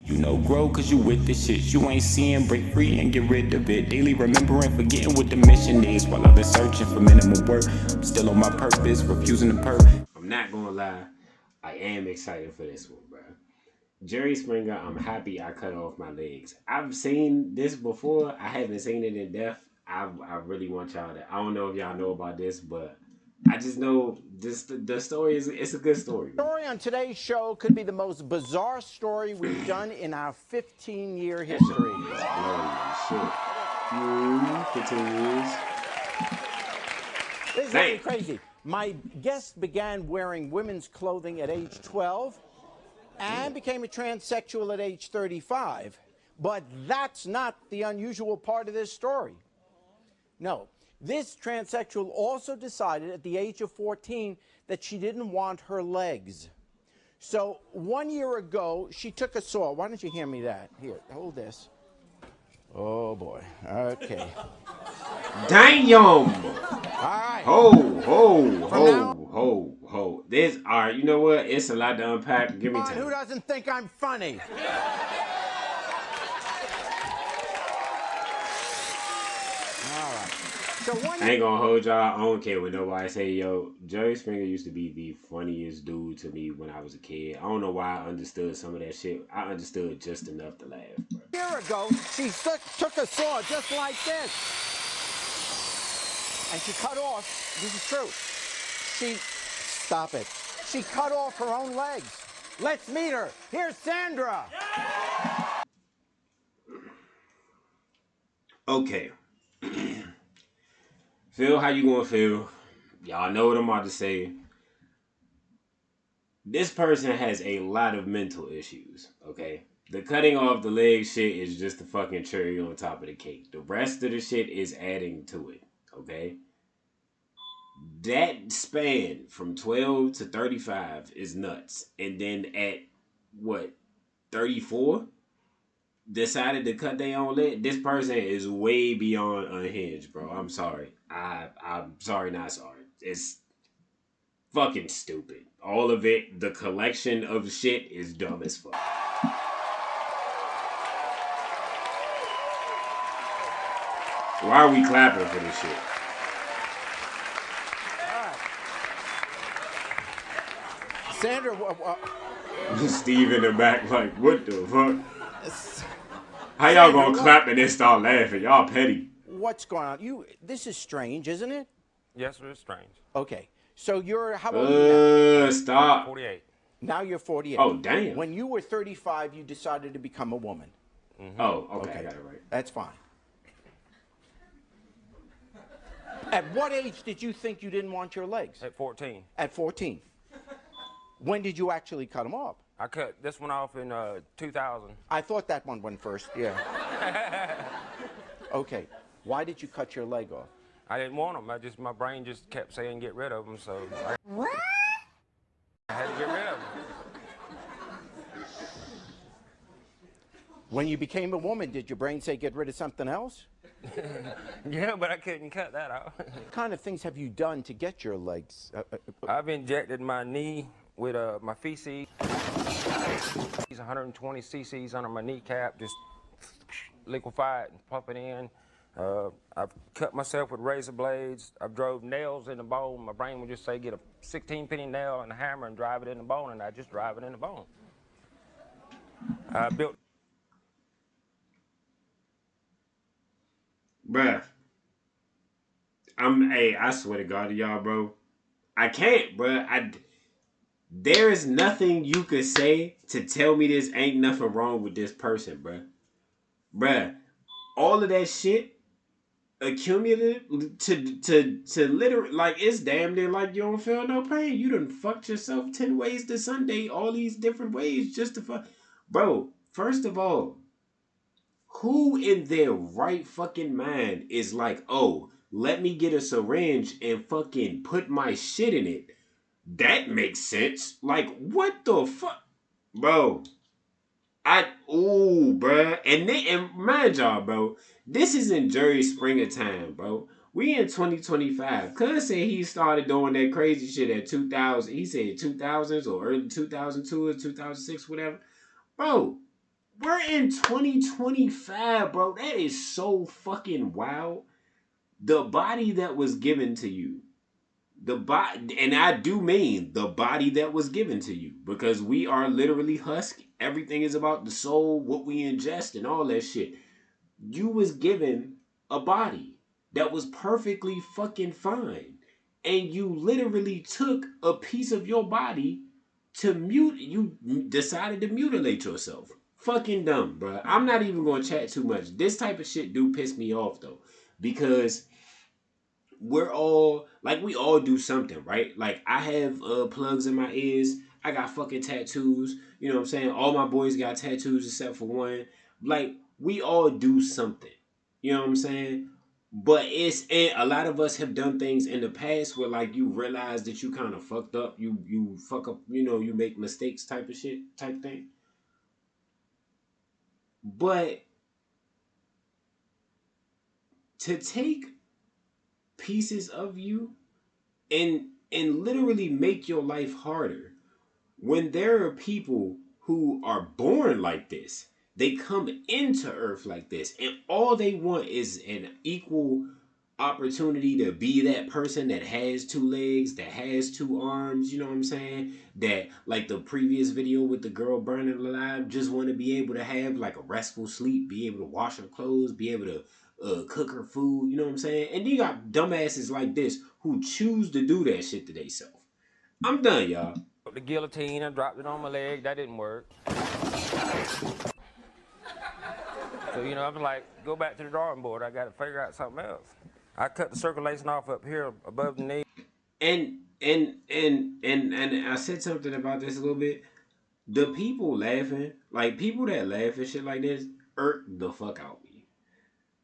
You know, grow cause you with the shit you ain't seeing, break free and get rid of it. Daily remembering, forgetting what the mission is. While I've been searching for minimum work, I'm still on my purpose, refusing to perk. I'm not gonna lie, I am excited for this one, bro. Jerry Springer, I'm happy I cut off my legs. I've seen this before. I haven't seen it in depth. I really want y'all to. I don't know if y'all know about this, but I just know this. The story is it's a good story. The story on today's show could be the most bizarre story we've done in our 15-year history. Holy shit. 15 years. This is really crazy. My guest began wearing women's clothing at age 12 and became a transsexual at age 35. But that's not the unusual part of this story. No, this transsexual also decided at the age of 14 that she didn't want her legs. So 1 year ago, she took a saw. Why don't you hand me that? Here, hold this. Oh, boy. Okay. Damn! All right. Ho. This, all right, you know what? It's a lot to unpack. Give me time. Who doesn't think I'm funny? All right. So I ain't gonna hold y'all. I don't care what nobody say. Yo, Jerry Springer used to be the funniest dude to me when I was a kid. I don't know why I understood some of that shit. I understood just enough to laugh, bro. A year ago, she took a saw just like this. And she cut off, this is true. Stop it. She cut off her own legs. Let's meet her. Here's Sandra. Okay. Feel how you gonna feel. Y'all know what I'm about to say. This person has a lot of mental issues, okay? The cutting off the leg shit is just the fucking cherry on top of the cake. The rest of the shit is adding to it, okay? That span from 12 to 35 is nuts. And then at, 34? Decided to cut their own leg. This person is way beyond unhinged, bro. I'm sorry. I'm sorry, not sorry. It's fucking stupid. All of it, the collection of shit is dumb as fuck. Why are we clapping for this shit? Sandra, Steve in the back like, what the fuck? How y'all gonna clap and then start laughing? Y'all petty. What's going on? This is strange, isn't it? Yes, it is strange. Okay. So you're, how old are you now? Stop. 48. Now you're 48. Oh, damn. When you were 35, you decided to become a woman. Mm-hmm. Oh, okay. I got it right. That's fine. At what age did you think you didn't want your legs? At 14. At 14. When did you actually cut them off? I cut this one off in 2000. I thought that one went first, yeah. Okay. Why did you cut your leg off? I didn't want them. My brain just kept saying get rid of them, so I had to get rid of them. When you became a woman, did your brain say get rid of something else? Yeah, but I couldn't cut that out. What kind of things have you done to get your legs? I've injected my knee with my feces. 120 cc's under my kneecap, just liquefy it and pump it in. I've cut myself with razor blades. I've drove nails in the bone. My brain would just say get a 16-penny nail and a hammer and drive it in the bone, and I just drive it in the bone. I built. Bruh. I swear to God to y'all, bro. I can't, bruh. There is nothing you could say to tell me this ain't nothing wrong with this person, bruh. Bruh, all of that shit accumulated to literally, like, it's damn near like you don't feel no pain. You done fucked yourself 10 ways to Sunday, all these different ways just to fuck. Bro, first of all, who in their right fucking mind is like, oh, let me get a syringe and fucking put my shit in it? That makes sense. Like, what the fuck? Bro. Bruh. And mind y'all, bro, this is in Jerry Springer time, bro. We in 2025. Cuz said he started doing that crazy shit at 2000. He said 2000s or early 2002 or 2006, whatever. Bro, in 2025, bro. That is so fucking wild. The body that was given to you. The body, and I do mean the body that was given to you, because we are literally husk. Everything is about the soul, what we ingest, and all that shit. You was given a body that was perfectly fucking fine, and you literally took a piece of your body to mute. You decided to mutilate yourself. Fucking dumb, bro. I'm not even gonna chat too much. This type of shit do piss me off though, because we're all like, we all do something, right? Like, I have plugs in my ears. I got fucking tattoos. You know what I'm saying? All my boys got tattoos except for one. Like, we all do something. You know what I'm saying? But and a lot of us have done things in the past where, like, you realize that you kind of fucked up. You fuck up. You make mistakes, type of shit, type thing. But to take pieces of you and literally make your life harder, when there are people who are born like this, they come into earth like this, and all they want is an equal opportunity to be that person that has two legs, that has two arms, you know what I'm saying? That, like the previous video with the girl burning alive, just want to be able to have like a restful sleep, be able to wash her clothes, be able to cook her food, you know what I'm saying? And you got dumbasses like this who choose to do that shit to themselves. I'm done, y'all. The guillotine, I dropped it on my leg. That didn't work. So, I'm like, go back to the drawing board. I got to figure out something else. I cut the circulation off up here above the knee. And I said something about this a little bit. The people laughing, like people that laugh and shit like this, irk the fuck out me.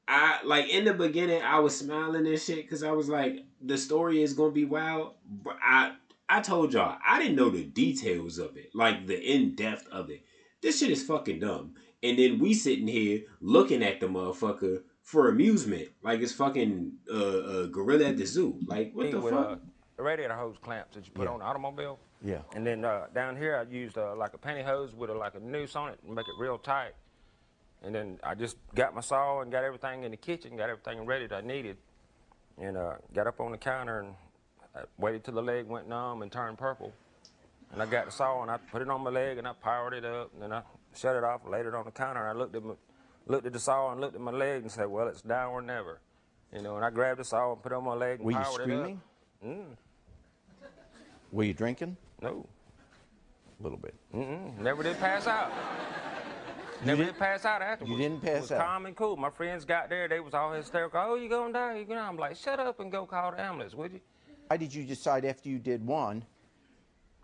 I like, in the beginning I was smiling and shit because I was like, the story is gonna be wild. But I told y'all I didn't know the details of it, like the in depth of it. This shit is fucking dumb. And then we sitting here looking at the motherfucker for amusement, like it's fucking gorilla at the zoo. Like, what the With fuck? radiator hose clamps that you put on the automobile. Yeah. And then down here I used like a pantyhose with like a noose on it and make it real tight. And then I just got my saw and got everything in the kitchen, got everything ready that I needed, and got up on the counter and I waited till the leg went numb and turned purple. And I got the saw and I put it on my leg and I powered it up, and then I shut it off, laid it on the counter, and I looked at the saw and looked at my leg and said, well, it's now or never. And I grabbed the saw and put it on my leg and Were you powered screaming? it up. Were you drinking? No. A little bit. Never did pass out. Never did pass out afterwards. You didn't pass out? It was calm and cool. My friends got there. They was all hysterical. Oh, you gonna die? You gonna? I'm like, shut up and go call the ambulance, would you? Why did you decide after you did one?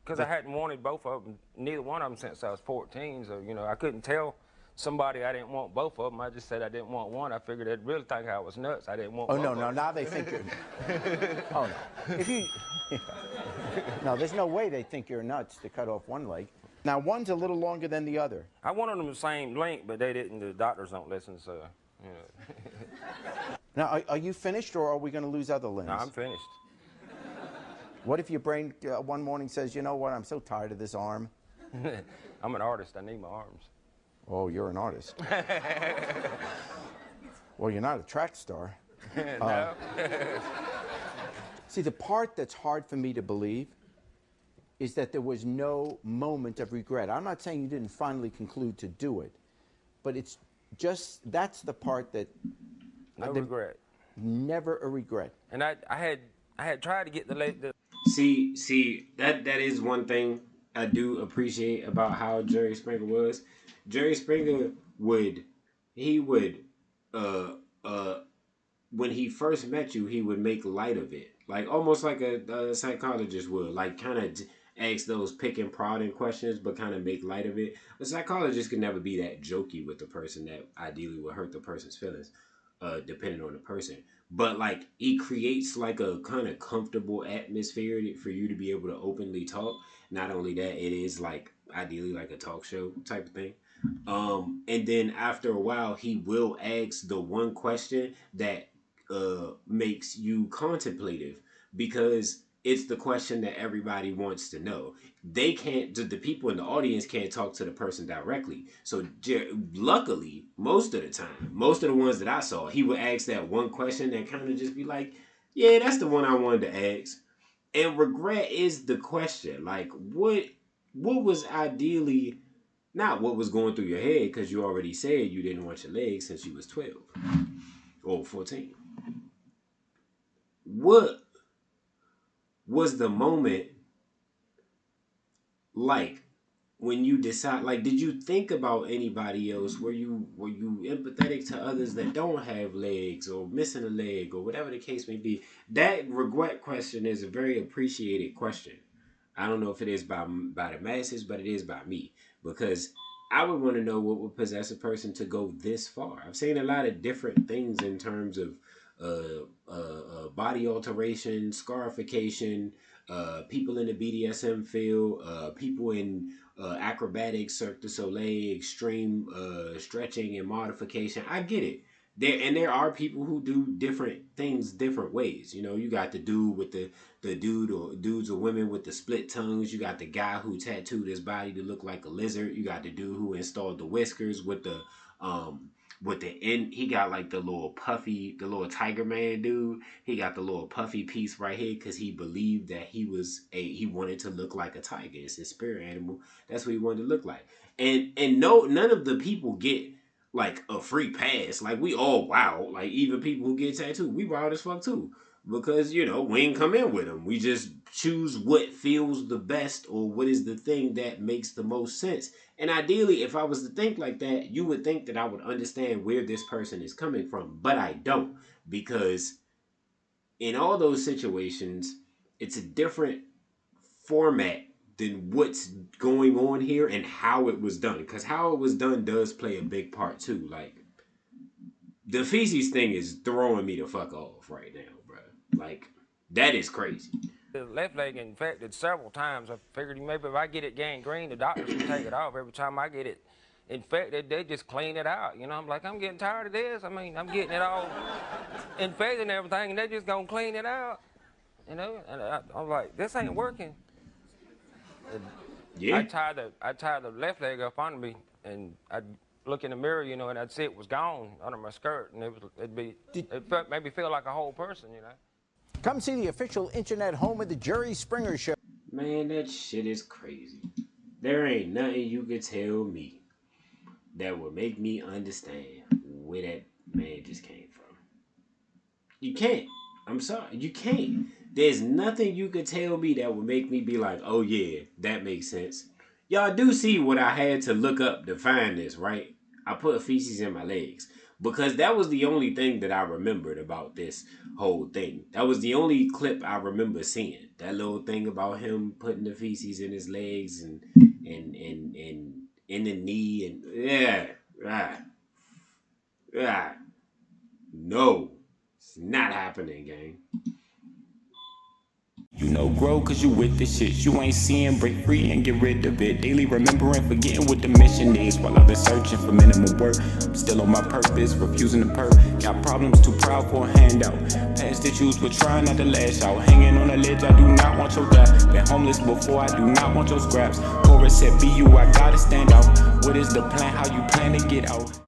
Because I hadn't wanted both of them, neither one of them, since I was 14. So, I couldn't tell somebody I didn't want both of them. I just said I didn't want one. I figured they'd really think I was nuts. I didn't want both of them. Now they think you're... Oh, no. If you... No, there's no way they think you're nuts to cut off one leg. Now, one's a little longer than the other. I wanted them the same length, but they didn't. The doctors don't listen, so, Now, are you finished, or are we going to lose other limbs? No, I'm finished. What if your brain one morning says, you know what, I'm so tired of this arm? I'm an artist. I need my arms. Oh, you're an artist. Well, you're not a track star. No. See, the part that's hard for me to believe is that there was no moment of regret. I'm not saying you didn't finally conclude to do it, but it's just, that's the part that... No regret. Never a regret. And I had tried to get the leg... See, that is one thing I do appreciate about how Jerry Springer was. Jerry Springer would when he first met you, he would make light of it, like almost like a psychologist would, like kind of ask those pick and prodding questions, but kind of make light of it. A psychologist could never be that jokey with the person that ideally would hurt the person's feelings, depending on the person. But like, he creates like a kind of comfortable atmosphere for you to be able to openly talk. Not only that, it is like ideally like a talk show type of thing. And then after a while, he will ask the one question that makes you contemplative, because it's the question that everybody wants to know. They can't, the people in the audience can't talk to the person directly. So luckily, most of the time, most of the ones that I saw, he would ask that one question and kind of just be like, yeah, that's the one I wanted to ask. And regret is the question. Like, what was ideally, not what was going through your head, because you already said you didn't want your legs since you was 12 or 14. What was the moment like when you decide, like, did you think about anybody else? Were you empathetic to others that don't have legs or missing a leg or whatever the case may be? That regret question is a very appreciated question. I don't know if it is by the masses, but it is by me, because I would want to know what would possess a person to go this far. I've seen a lot of different things in terms of body alteration, scarification, people in the BDSM field, people in acrobatics, Cirque du Soleil, extreme stretching and modification. I get it. There are people who do different things different ways. You know, you got the dude with the dudes or women with the split tongues. You got the guy who tattooed his body to look like a lizard. You got the dude who installed the whiskers with the end. He got like the little Tiger Man dude. He got the little puffy piece right here because he believed that he wanted to look like a tiger. It's his spirit animal. That's what he wanted to look like. And no, none of the people get like a free pass. Like, we all wild. Like, even people who get tattooed, we wild as fuck too. Because, you know, we ain't come in with them. We just choose what feels the best or what is the thing that makes the most sense. And ideally, if I was to think like that, you would think that I would understand where this person is coming from. But I don't. Because in all those situations, it's a different format than what's going on here and how it was done. Because how it was done does play a big part too. Like, the feces thing is throwing me the fuck off right now, bro. Like, that is crazy. The left leg infected several times. I figured maybe if I get it gangrene, the doctors can take it off. Every time I get it infected, they just clean it out. You know, I'm like, I'm getting tired of this. I mean, I'm getting it all infected and everything, and they just gonna clean it out. You know, and I'm like, this ain't working. Yeah. I tied the left leg up under me, and I'd look in the mirror, you know, and I'd see it was gone under my skirt, and it made me feel like a whole person, you know. Come see the official internet home of the Jerry Springer Show. Man, that shit is crazy. There ain't nothing you could tell me that would make me understand where that man just came from. You can't. I'm sorry. You can't. There's nothing you could tell me that would make me be like, oh yeah, that makes sense. Y'all do see what I had to look up to find this, right? I put feces in my legs. Because that was the only thing that I remembered about this whole thing. That was the only clip I remember seeing. That little thing about him putting the feces in his legs and in the knee and no, it's not happening, gang. You know, grow cause you with the shit you ain't seeing, break free and get rid of it. Daily remembering, forgetting what the mission is. While I've been searching for minimum work, I'm still on my purpose, refusing to perk. Got problems, too proud for a handout. Past issues, but trying not to lash out. Hanging on a ledge, I do not want your death. Been homeless before, I do not want your scraps. Chorus said, be you, I gotta stand out. What is the plan, how you plan to get out?